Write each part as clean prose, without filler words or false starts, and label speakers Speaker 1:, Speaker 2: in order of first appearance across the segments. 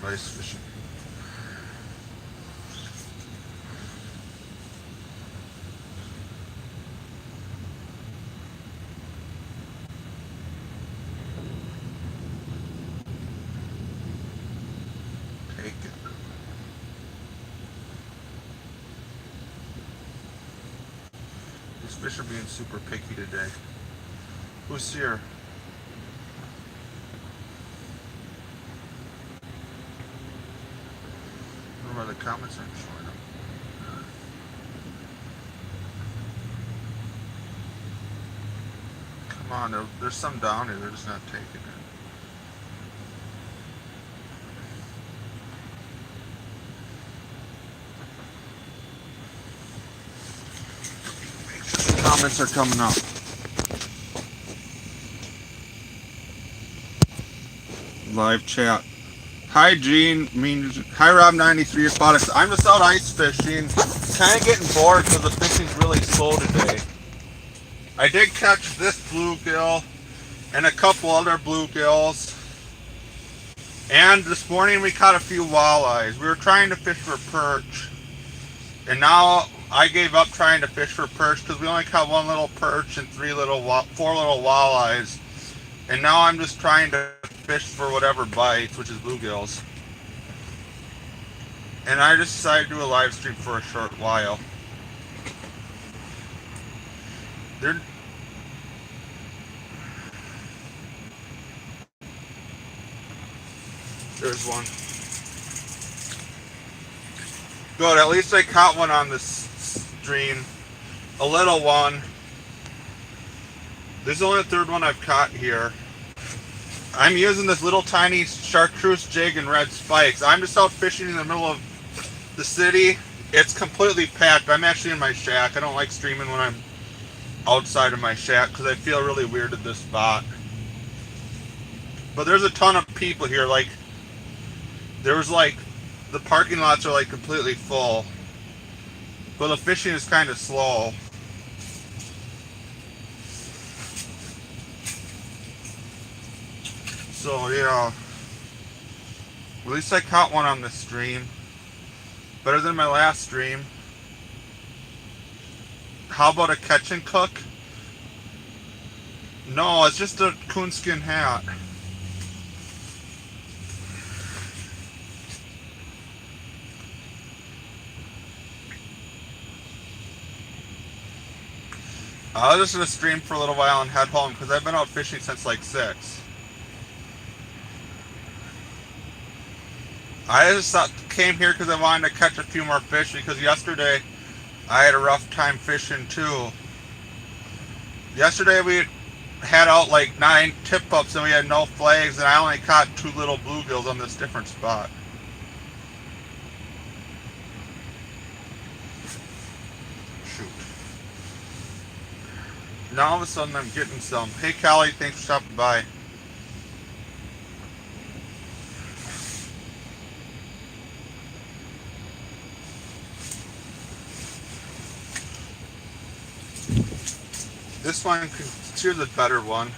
Speaker 1: ice fishing. Take it. These fish are being super picky today. Who's here? I don't know why the comments aren't showing up. Come on, there's some down here. They're just not taking it. Comments are coming up. Live chat. Hi Gene, hi Rob93 Aquatics. I'm just out ice fishing. Kind of getting bored because the fishing's really slow today. I did catch this bluegill and a couple other bluegills. And this morning we caught a few walleyes. We were trying to fish for perch. And now I gave up trying to fish for perch because we only caught one little perch and four little walleyes. And now I'm just trying to fish for whatever bites, which is bluegills. And I just decided to do a live stream for a short while. There's one. Good, at least I caught one on this stream. A little one. This is only the third one I've caught here. I'm using this little tiny chartreuse jig and red spikes. I'm just out fishing in the middle of the city. It's completely packed. I'm actually in my shack. I don't like streaming when I'm outside of my shack because I feel really weird at this spot. But there's a ton of people here. Like, there's like, the parking lots are like completely full. But the fishing is kind of slow. So yeah, at least I caught one on this stream. Better than my last stream. How about a catch and cook? No, it's just a coonskin hat. I was just gonna stream for a little while and head home because I've been out fishing since like 6. I just came here because I wanted to catch a few more fish because yesterday I had a rough time fishing too. Yesterday we had out like 9 tip-ups and we had no flags and I only caught 2 little bluegills on this different spot. Shoot. Now all of a sudden I'm getting some. Hey Callie, thanks for stopping by. This one, here's a better one.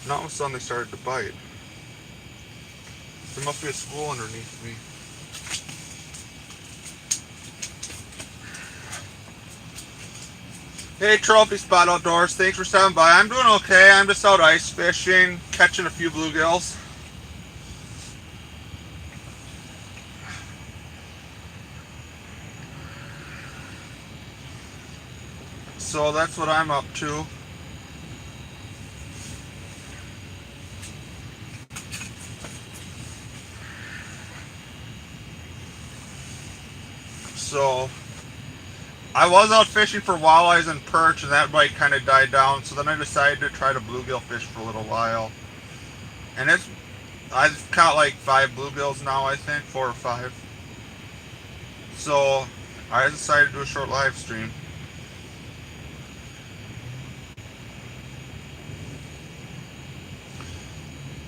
Speaker 1: Now all of a sudden they started to bite. There must be a school underneath me. Hey Trophy Spot Outdoors, thanks for stopping by. I'm doing okay. I'm just out ice fishing, catching a few bluegills. So that's what I'm up to. So I was out fishing for walleyes and perch and that bite kind of died down. So then I decided to try to bluegill fish for a little while. And I've caught like 5 bluegills now, I think, 4 or 5. So I decided to do a short live stream.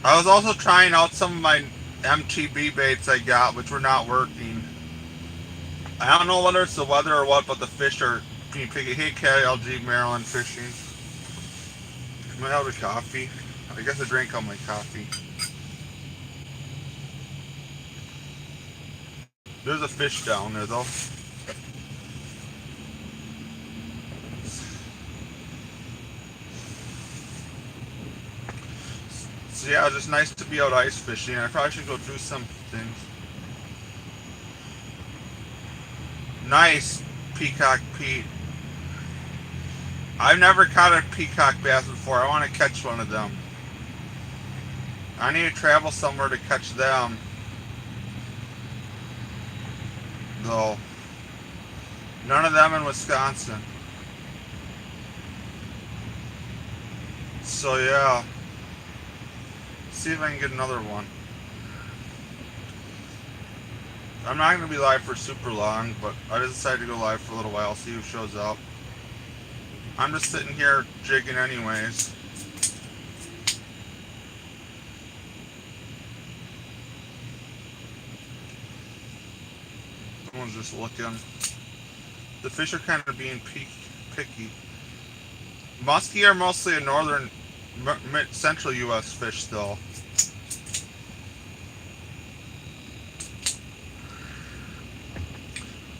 Speaker 1: I was also trying out some of my MTB baits I got, which were not working. I don't know whether it's the weather or what, but the fish are being picky. Hey, KLG Maryland Fishing. Am I out of coffee? I guess I drank all my coffee. There's a fish down there though. So yeah, it's just nice to be out ice fishing. I probably should go do some things. Nice, Peacock Pete. I've never caught a peacock bass before. I want to catch one of them. I need to travel somewhere to catch them. Though. None of them in Wisconsin. So yeah. See if I can get another one. I'm not going to be live for super long, but I just decided to go live for a little while, see who shows up. I'm just sitting here jigging anyways. Someone's just looking. The fish are kind of being picky. Muskie are mostly a northern, central U.S. fish though.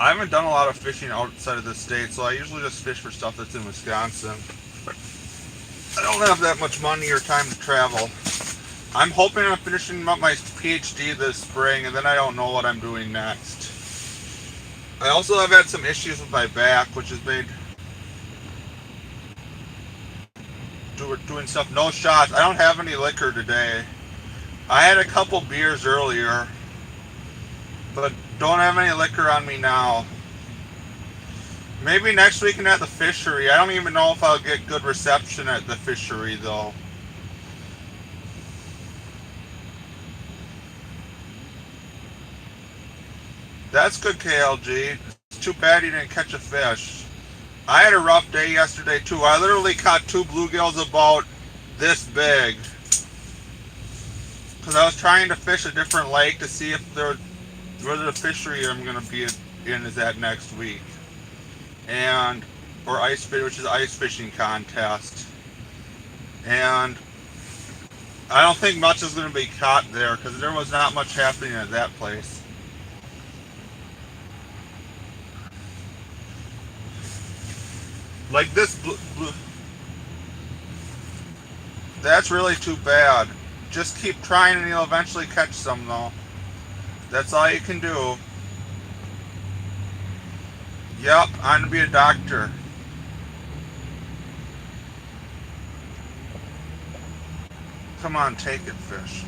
Speaker 1: I haven't done a lot of fishing outside of the state, so I usually just fish for stuff that's in Wisconsin. I don't have that much money or time to travel. I'm hoping I'm finishing up my PhD this spring, and then I don't know what I'm doing next. I also have had some issues with my back, which has made doing stuff. No shots. I don't have any liquor today. I had a couple beers earlier, but don't have any liquor on me now. Maybe next weekend at the fishery. I don't even know if I'll get good reception at the fishery though. That's good, KLG. It's too bad you didn't catch a fish. I had a rough day yesterday too. I literally caught 2 bluegills about this big. Because I was trying to fish a different lake to see if where the fishery I'm going to be in is at next week. Or which is ice fishing contest. And I don't think much is going to be caught there because there was not much happening at that place. Like this that's really too bad. Just keep trying and you'll eventually catch some though. That's all you can do. Yep, I'm gonna be a doctor. Come on, take it, fish.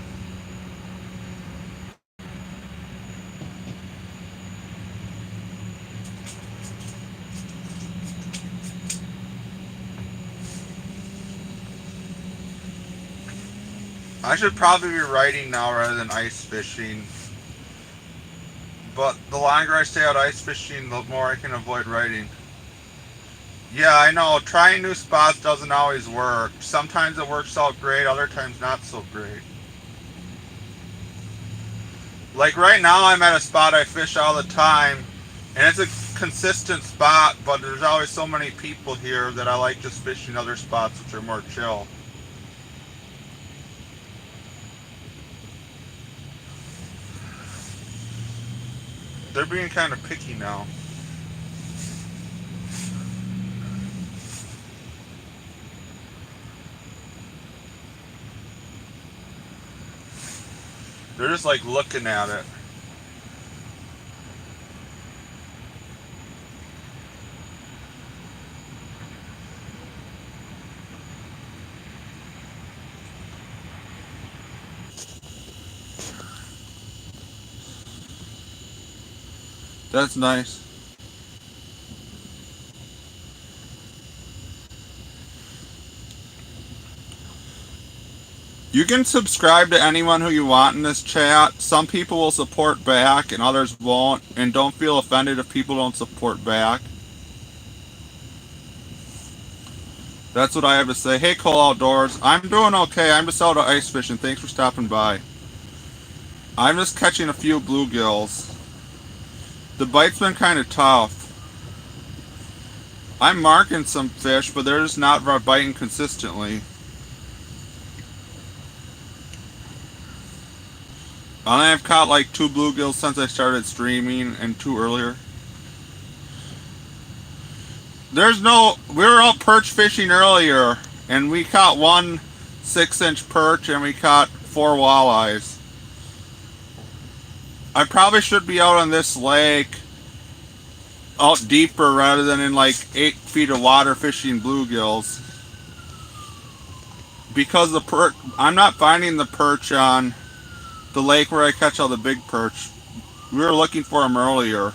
Speaker 1: I should probably be writing now rather than ice fishing. But the longer I stay out ice fishing, the more I can avoid writing. Yeah, I know. Trying new spots doesn't always work. Sometimes it works out great, other times not so great. Like right now I'm at a spot I fish all the time, and it's a consistent spot, but there's always so many people here that I like just fishing other spots which are more chill. They're being kind of picky now. They're just like looking at it. That's nice. You can subscribe to anyone who you want in this chat. Some people will support back and others won't. And don't feel offended if people don't support back. That's what I have to say. Hey, Cole Outdoors. I'm doing okay. I'm just out of ice fishing. Thanks for stopping by. I'm just catching a few bluegills. The bite's been kind of tough. I'm marking some fish, but they're just not biting consistently. I've caught like 2 bluegills since I started streaming and 2 earlier. We were out perch fishing earlier and we caught 1 6-inch perch and we caught 4 walleyes. I probably should be out on this lake out deeper rather than in like 8 feet of water fishing bluegills. Because I'm not finding the perch on the lake where I catch all the big perch. We were looking for them earlier.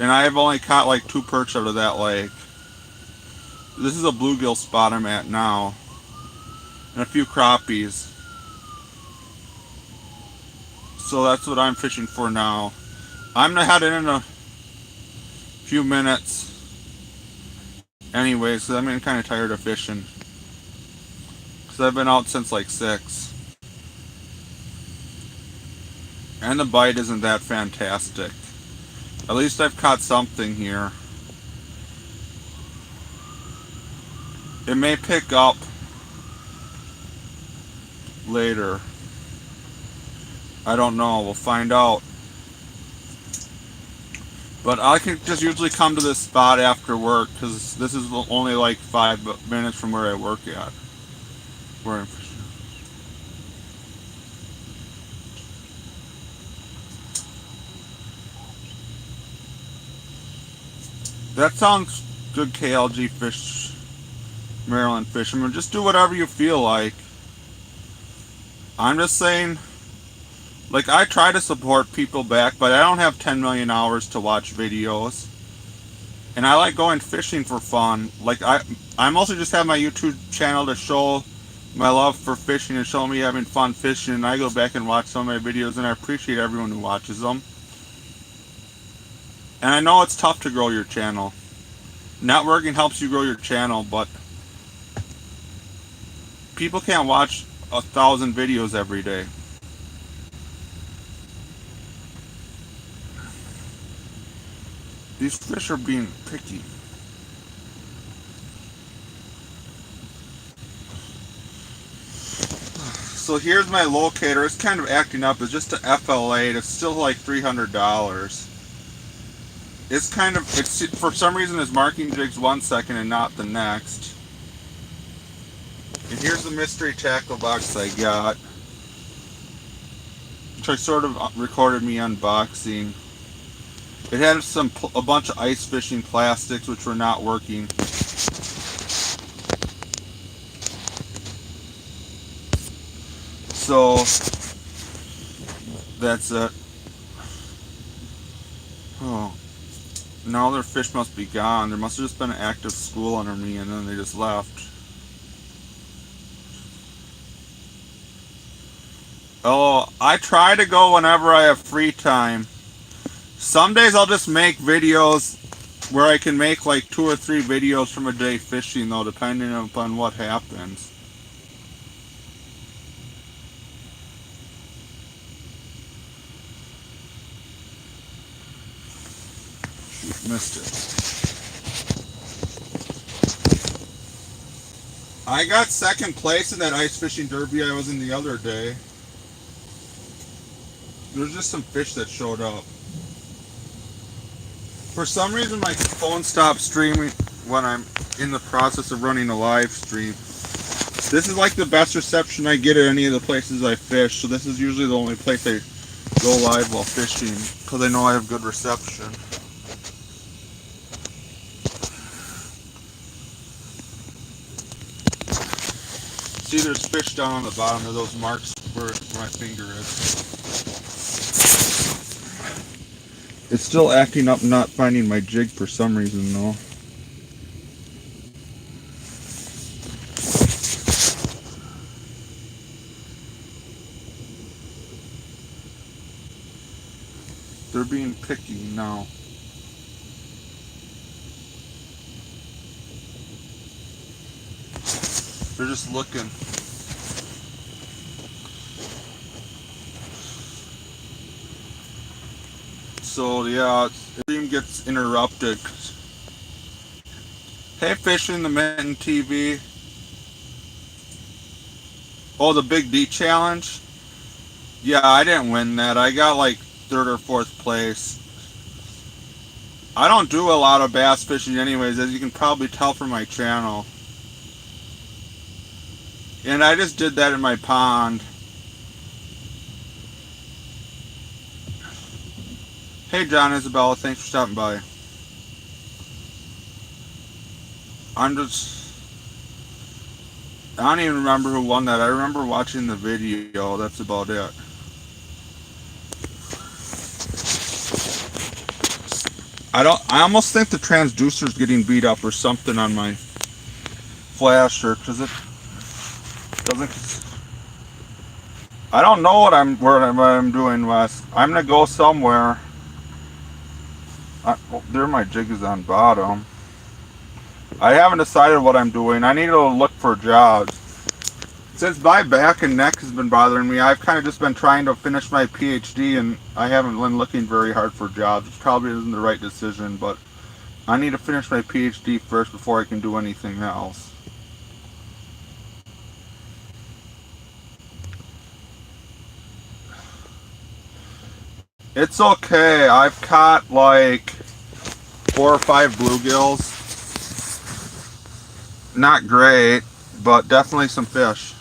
Speaker 1: And I have only caught like 2 perch out of that lake. This is a bluegill spot I'm at now. And a few crappies. So that's what I'm fishing for now. I'm gonna head in a few minutes. Anyways, because I'm getting kind of tired of fishing. Because I've been out since like 6. And the bite isn't that fantastic. At least I've caught something here. It may pick up later. I don't know. We'll find out. But I can just usually come to this spot after work because this is only like 5 minutes from where I work at. Where I'm fishing. That sounds good, KLG Fish, Maryland Fisherman. Just do whatever you feel like. I'm just saying, like, I try to support people back, but I don't have 10 million hours to watch videos. And I like going fishing for fun. Like, I mostly just have my YouTube channel to show my love for fishing and show me having fun fishing. And I go back and watch some of my videos, and I appreciate everyone who watches them. And I know it's tough to grow your channel. Networking helps you grow your channel, but people can't watch 1,000 videos every day. These fish are being picky. So here's my locator. It's kind of acting up. It's just a FL8. It's still like $300. It's kind of, for some reason it's marking jigs 1 second and not the next. And here's the mystery tackle box I got, which I sort of recorded me unboxing. It had a bunch of ice fishing plastics which were not working. So that's it. Oh. Now their fish must be gone. There must have just been an active school under me and then they just left. Oh, I try to go whenever I have free time. Some days I'll just make videos where I can make like 2 or 3 videos from a day fishing though, depending upon what happens. Missed it. I got 2nd place in that ice fishing derby I was in the other day. There's just some fish that showed up. For some reason my phone stopped streaming when I'm in the process of running a live stream. This is like the best reception I get at any of the places I fish, so this is usually the only place I go live while fishing, because I know I have good reception. See, there's fish down on the bottom of those marks where my finger is. It's still acting up, not finding my jig for some reason though. They're being picky now. They're just looking. So yeah, stream gets interrupted. Hey, Fishing the Mitten TV. Oh, the Big D challenge? Yeah, I didn't win that. I got like third or fourth place. I don't do a lot of bass fishing anyways, as you can probably tell from my channel. And I just did that in my pond. Hey John Isabella, thanks for stopping by. I'm just... I don't even remember who won that. I remember watching the video. That's about it. I almost think the transducer's getting beat up or something on my flasher, because it doesn't... I don't know what I'm doing, Wes. I'm gonna go somewhere. There my jig is on bottom. I haven't decided what I'm doing. I need to look for jobs. Since my back and neck has been bothering me, I've kind of just been trying to finish my PhD, and I haven't been looking very hard for jobs, which probably isn't the right decision, but I need to finish my PhD first before I can do anything else. It's okay. I've caught like 4 or 5 bluegills. Not great, but definitely some fish.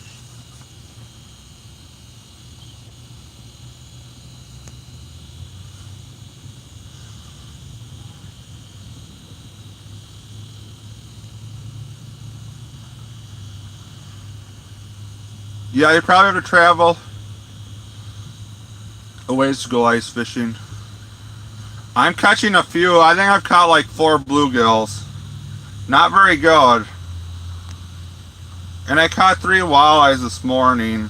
Speaker 1: Yeah, you probably have to travel a ways to go ice fishing. I'm catching a few. I think I've caught like 4 bluegills. Not very good. And I caught 3 walleyes this morning.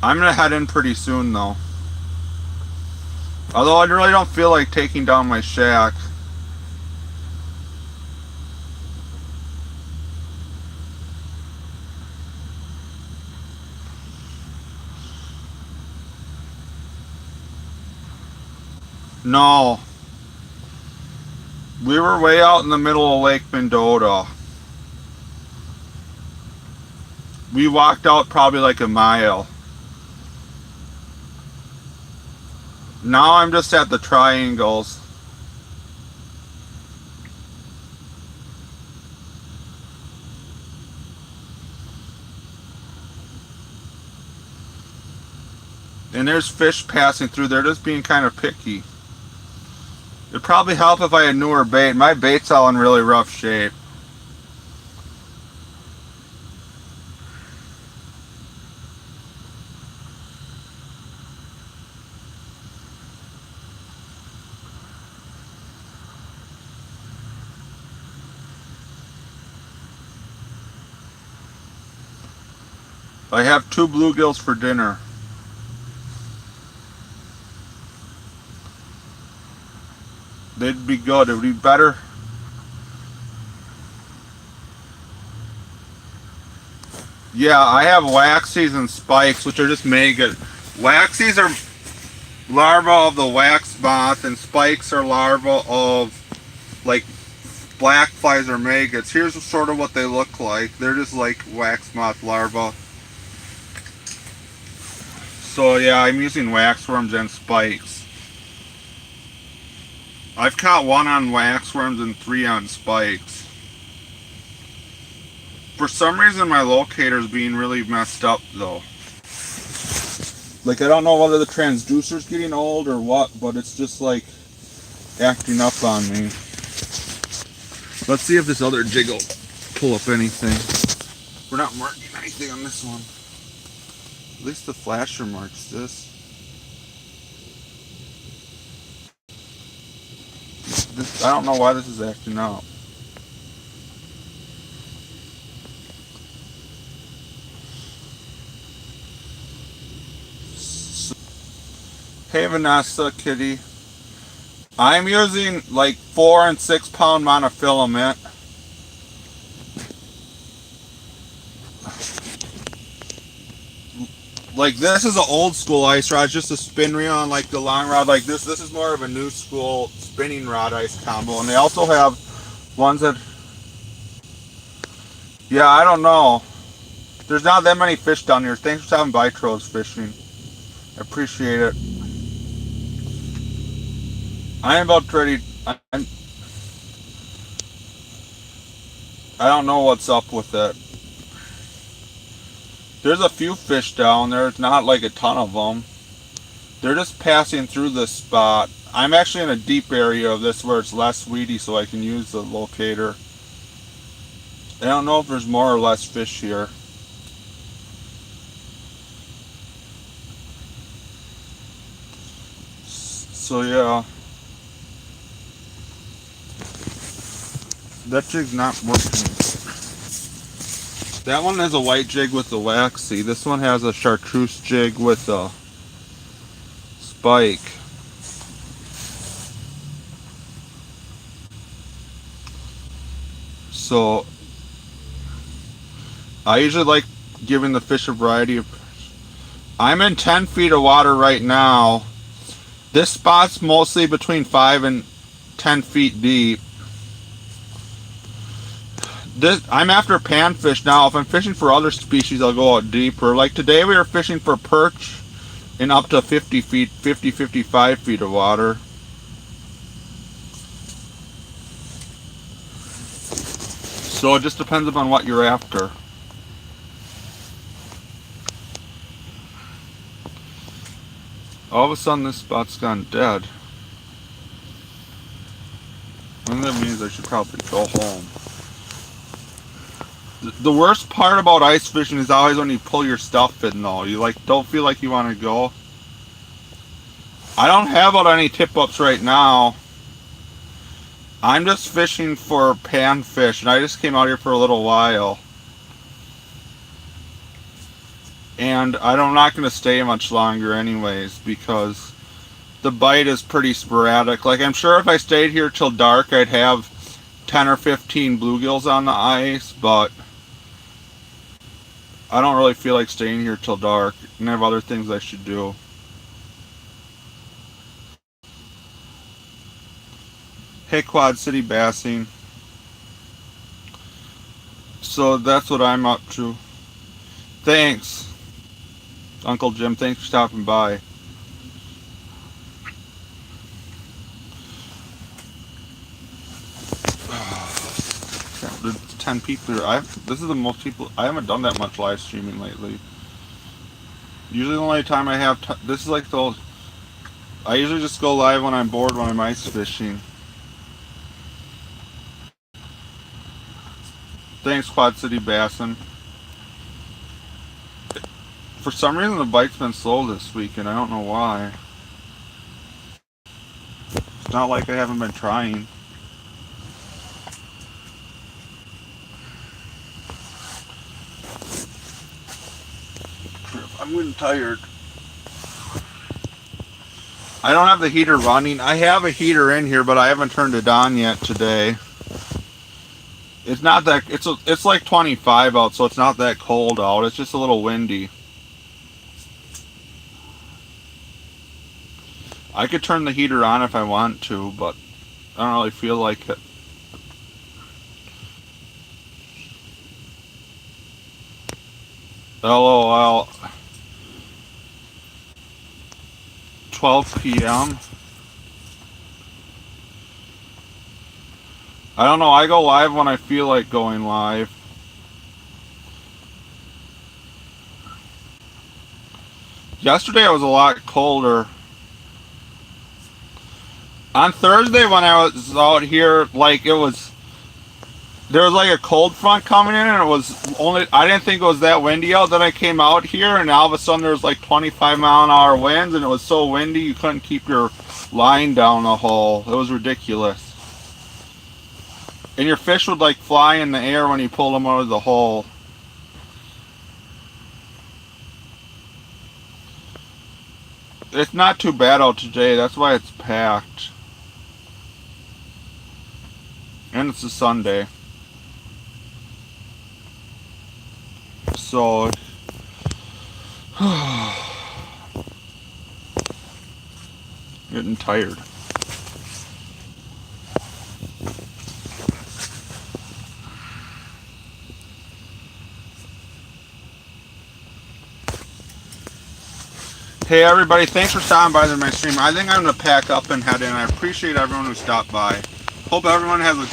Speaker 1: I'm gonna head in pretty soon though. Although I really don't feel like taking down my shack. No. We were way out in the middle of Lake Mendota. We walked out probably like a mile. Now I'm just at the triangles. And there's fish passing through. They're just being kind of picky. It'd probably help if I had newer bait. My bait's all in really rough shape. I have 2 bluegills for dinner. They'd be good. It would be better. Yeah, I have waxies and spikes, which are just mega. Waxies are larvae of the wax moth, and spikes are larvae of like black flies or maggots. Here's sort of what they look like. They're just like wax moth larvae. So yeah, I'm using waxworms and spikes. I've caught 1 on waxworms and 3 on spikes. For some reason my locator's being really messed up though. Like I don't know whether the transducer's getting old or what, but it's just like acting up on me. Let's see if this other jig will pull up anything. We're not marking anything on this one. At least the flasher marks this. I don't know why this is acting up. Hey Vanessa, kitty. I'm using like 4 and 6 pound monofilament. Like this is an old school ice rod, just a spin reel, and like the long rod like this. This is more of a new school spinning rod ice combo, and they also have ones that, yeah, I don't know. There's not that many fish down here. Thanks for stopping by, Trolls Fishing. I appreciate it. I am about ready. I don't know what's up with it. There's a few fish down there. It's not like a ton of them. They're just passing through this spot. I'm actually in a deep area of this where it's less weedy, so I can use the locator. I don't know if there's more or less fish here. So yeah. That jig's not working. That one has a white jig with a waxy. This one has a chartreuse jig with a spike. So I usually like giving the fish a variety of. I'm in 10 feet of water right now. This spot's mostly between 5 and 10 feet deep. I'm after panfish now. If I'm fishing for other species, I'll go out deeper. Like today we were fishing for perch in up to 50 feet, 55 feet of water. So it just depends upon what you're after. All of a sudden this spot's gone dead. And that means I should probably go home. The worst part about ice fishing is always when you pull your stuff in though. You don't feel like you want to go. I don't have out any tip ups right now. I'm just fishing for panfish and I just came out here for a little while. And I'm not going to stay much longer anyways because the bite is pretty sporadic. Like I'm sure if I stayed here till dark I'd have 10 or 15 bluegills on the ice, but I don't really feel like staying here till dark and I have other things I should do. Hey, Quad City Bassing. So that's what I'm up to. Thanks, Uncle Jim. Thanks for stopping by. There's 10 people here. This is the most people. I haven't done that much live streaming lately. Usually the only time I have this is like the. I usually just go live when I'm bored when I'm ice fishing. Thanks, Quad City Bassin. For some reason the bite's been slow this week and I don't know why. It's not like I haven't been trying. I'm getting tired. I don't have the heater running. I have a heater in here, but I haven't turned it on yet today. It's not that it's like 25 out, so it's not that cold out. It's just a little windy. I could turn the heater on if I want to, but I don't really feel like it. LOL. 12 p.m. I don't know, I go live when I feel like going live. Yesterday I was a lot colder. On Thursday when I was out here, like there was like a cold front coming in and it was only, I didn't think it was that windy out. Then I came out here and all of a sudden there was like 25-mile-an-hour winds and it was so windy you couldn't keep your line down the hole. It was ridiculous. And your fish would like fly in the air when you pull them out of the hole. It's not too bad out today, that's why it's packed. And it's a Sunday. So getting tired. Hey everybody, thanks for stopping by my stream. I think I'm gonna pack up and head in. I appreciate everyone who stopped by. Hope everyone has a